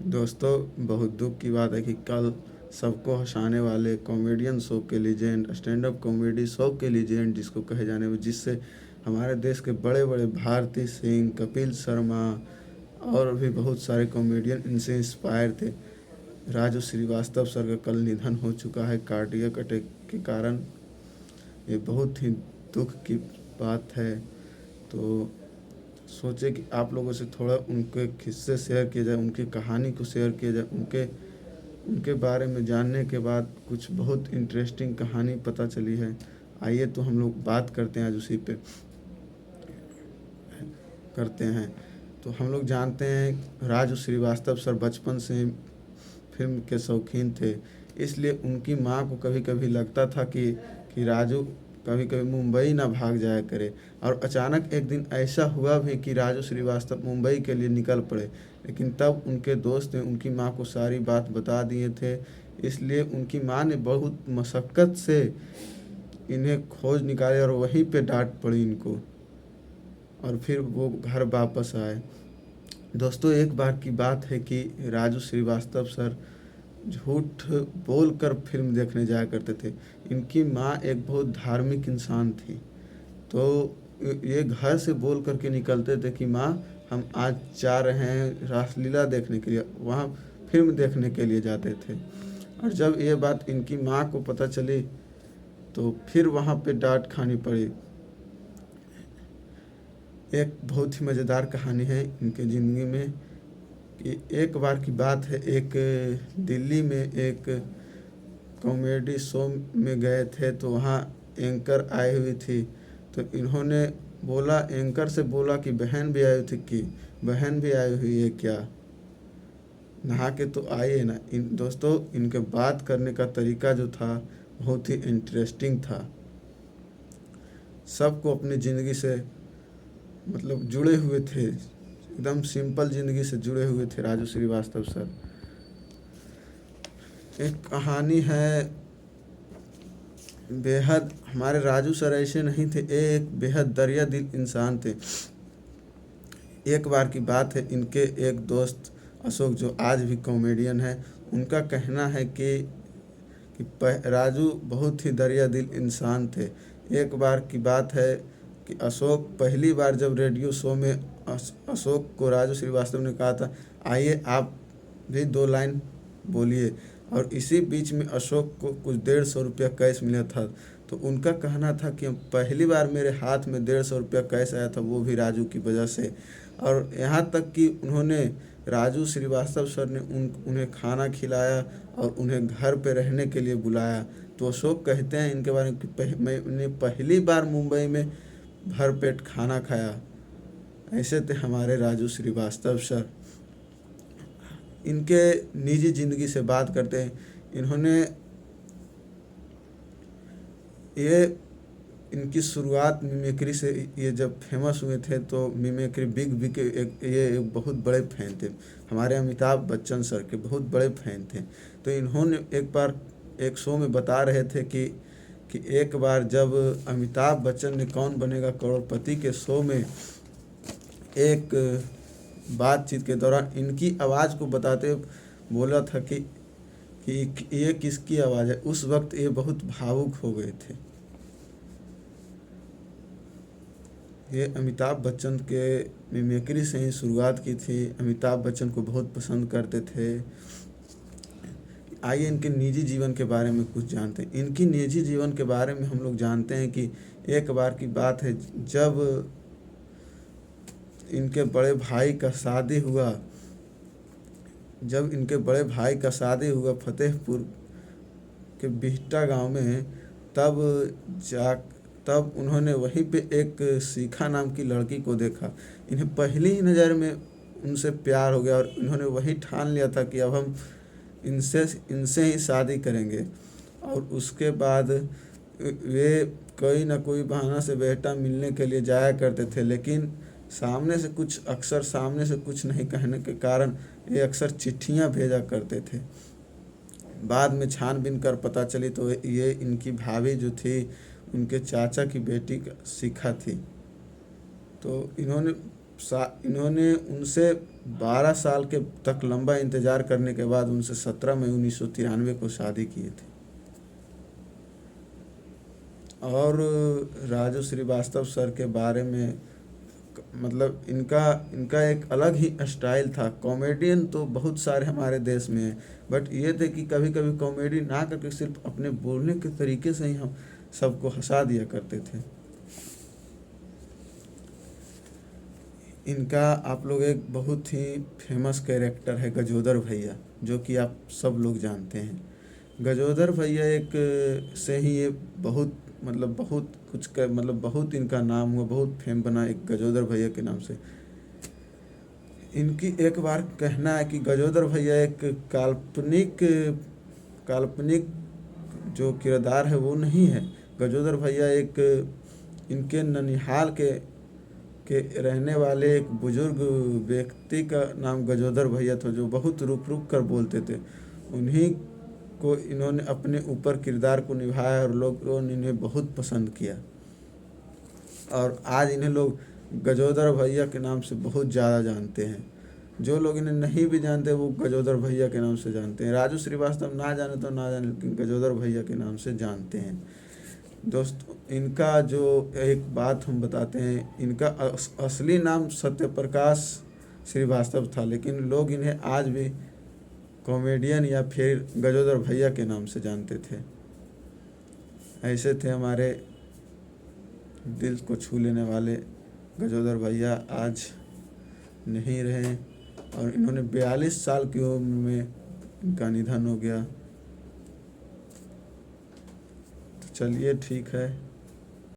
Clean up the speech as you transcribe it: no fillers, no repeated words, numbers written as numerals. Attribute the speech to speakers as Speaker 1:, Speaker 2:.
Speaker 1: दोस्तों, बहुत दुख की बात है कि कल सबको हँसाने वाले कॉमेडियन शो के legend, stand up comedy show के लीजेंड जिसको कहे जाने में, जिससे हमारे देश के बड़े-बड़े भारती सिंह, कपिल शर्मा और भी बहुत सारे कॉमेडियन इनसे इंस्पायर थे। राजू श्रीवास्तव सर का कल निधन हो चुका है कार्डियक अटैक के कारण। ये बहुत ही दुख की बात है। तो सोचे कि आप लोगों से थोड़ा उनके किस्से शेयर किए जाए, उनकी कहानी को शेयर किया जाए। उनके उनके बारे में जानने के बाद कुछ बहुत इंटरेस्टिंग कहानी पता चली है। आइए तो हम लोग बात करते हैं, आज उसी पे करते हैं। तो हम लोग जानते हैं राजू श्रीवास्तव सर बचपन से ही फिल्म के शौकीन थे, इसलिए उनकी माँ को कभी कभी लगता था कि राजू कभी कभी मुंबई ना भाग जाया करे। और अचानक एक दिन ऐसा हुआ भी कि राजू श्रीवास्तव मुंबई के लिए निकल पड़े, लेकिन तब उनके दोस्त ने उनकी माँ को सारी बात बता दिए थे। इसलिए उनकी माँ ने बहुत मशक्क़त से इन्हें खोज निकाले और वहीं पे डांट पड़ी इनको, और फिर वो घर वापस आए। दोस्तों, एक बार की बात है कि राजू श्रीवास्तव सर झूठ बोलकर फिल्म देखने जाया करते थे। इनकी माँ एक बहुत धार्मिक इंसान थी, तो ये घर से बोल कर के निकलते थे कि माँ, हम आज जा रहे हैं रासलीला देखने के लिए, वहाँ फिल्म देखने के लिए जाते थे। और जब ये बात इनकी माँ को पता चली तो फिर वहाँ पे डांट खानी पड़ी। एक बहुत ही मज़ेदार कहानी है इनके ज़िंदगी में कि एक बार की बात है, एक दिल्ली में एक कॉमेडी शो में गए थे, तो वहाँ एंकर आई हुई थी। तो इन्होंने बोला, एंकर से बोला कि बहन भी आई हुई थी, कि बहन भी आई हुई है क्या, नहा के तो आइए ना। इन दोस्तों, इनके बात करने का तरीका जो था बहुत ही इंटरेस्टिंग था। सबको अपनी ज़िंदगी से मतलब जुड़े हुए थे, एकदम सिंपल ज़िंदगी से जुड़े हुए थे राजू श्रीवास्तव सर। एक कहानी है बेहद, हमारे राजू सर ऐसे नहीं थे, एक बेहद दरिया दिल इंसान थे। एक बार की बात है, इनके एक दोस्त अशोक, जो आज भी कॉमेडियन है, उनका कहना है कि राजू बहुत ही दरिया दिल इंसान थे। एक बार की बात है कि अशोक पहली बार जब रेडियो शो में अशोक को राजू श्रीवास्तव ने कहा था, आइए आप भी 2 लाइन बोलिए, और इसी बीच में अशोक को कुछ 150 रुपया कैश मिला था। तो उनका कहना था कि पहली बार मेरे हाथ में 150 रुपया कैश आया था, वो भी राजू की वजह से। और यहाँ तक कि उन्होंने, राजू श्रीवास्तव सर ने उन्हें खाना खिलाया और उन्हें घर पे रहने के लिए बुलाया। तो अशोक कहते हैं इनके बारे में कि मैंने पहली बार मुंबई में भरपेट खाना खाया। ऐसे थे हमारे राजू श्रीवास्तव सर। इनके निजी ज़िंदगी से बात करते हैं। इन्होंने ये इनकी शुरुआत मिमिक्री से, ये जब फेमस हुए थे तो मिमिक्री बिग बी के एक बहुत बड़े फ़ैन थे, हमारे अमिताभ बच्चन सर के बहुत बड़े फ़ैन थे। तो इन्होंने एक बार एक शो में बता रहे थे कि एक बार जब अमिताभ बच्चन ने कौन बनेगा करोड़पति के शो में एक बातचीत के दौरान इनकी आवाज़ को बताते बोला था कि ये किसकी आवाज़ है। उस वक्त ये बहुत भावुक हो गए थे। ये अमिताभ बच्चन के मिमिक्री से ही शुरुआत की थी, अमिताभ बच्चन को बहुत पसंद करते थे। आइए इनके निजी जीवन के बारे में कुछ जानते हैं। इनकी निजी जीवन के बारे में हम लोग जानते हैं कि एक बार की बात है, जब इनके बड़े भाई का शादी हुआ, फतेहपुर के बिहटा गांव में, तब उन्होंने वहीं पे एक शिखा नाम की लड़की को देखा। इन्हें पहली ही नज़र में उनसे प्यार हो गया और इन्होंने वही ठान लिया था कि अब हम इनसे ही शादी करेंगे। और उसके बाद वे कोई ना कोई बहाना से बेटा मिलने के लिए जाया करते थे, लेकिन सामने से कुछ नहीं कहने के कारण ये अक्सर चिट्ठियां भेजा करते थे। बाद में छानबीन कर पता चली तो ये इनकी भाभी जो थी, उनके चाचा की बेटी शिखा थी। तो इन्होंने इन्होंने उनसे 12 साल के तक लंबा इंतज़ार करने के बाद उनसे 17 मई 1993 को शादी किए थे। और राजू श्रीवास्तव सर के बारे में मतलब इनका इनका एक अलग ही स्टाइल था। कॉमेडियन तो बहुत सारे हमारे देश में हैं, बट ये थे कि कभी कभी कॉमेडी ना करके सिर्फ अपने बोलने के तरीके से ही हम सबको हंसा दिया करते थे। इनका आप लोग एक बहुत ही फेमस कैरेक्टर है गजोदर भैया, जो कि आप सब लोग जानते हैं। गजोदर भैया एक से ही ये बहुत मतलब बहुत कुछ कर मतलब बहुत इनका नाम हुआ, बहुत फेम बना एक गजोदर भैया के नाम से। इनकी एक बार कहना है कि गजोदर भैया एक काल्पनिक काल्पनिक जो किरदार है वो नहीं है। गजोदर भैया एक इनके ननिहाल के रहने वाले एक बुजुर्ग व्यक्ति का नाम गजोदर भैया था, जो बहुत रुक रुक कर बोलते थे। उन्हीं को इन्होंने अपने ऊपर किरदार को निभाया और लोगों ने इन्हें बहुत पसंद किया, और आज इन्हें लोग गजोदर भैया के नाम से बहुत ज़्यादा जानते हैं। जो लोग इन्हें नहीं भी जानते वो गजोदर भैया के नाम से जानते हैं। राजू श्रीवास्तव ना जाने तो ना जाने, लेकिन गजोदर भैया के नाम से जानते हैं। दोस्तों, इनका जो एक बात हम बताते हैं, इनका असली नाम सत्यप्रकाश श्रीवास्तव था, लेकिन लोग इन्हें आज भी कॉमेडियन या फिर गजोदर भैया के नाम से जानते थे। ऐसे थे हमारे दिल को छू लेने वाले गजोदर भैया, आज नहीं रहे और इन्होंने 42 साल की उम्र में इनका निधन हो गया। तो चलिए ठीक है।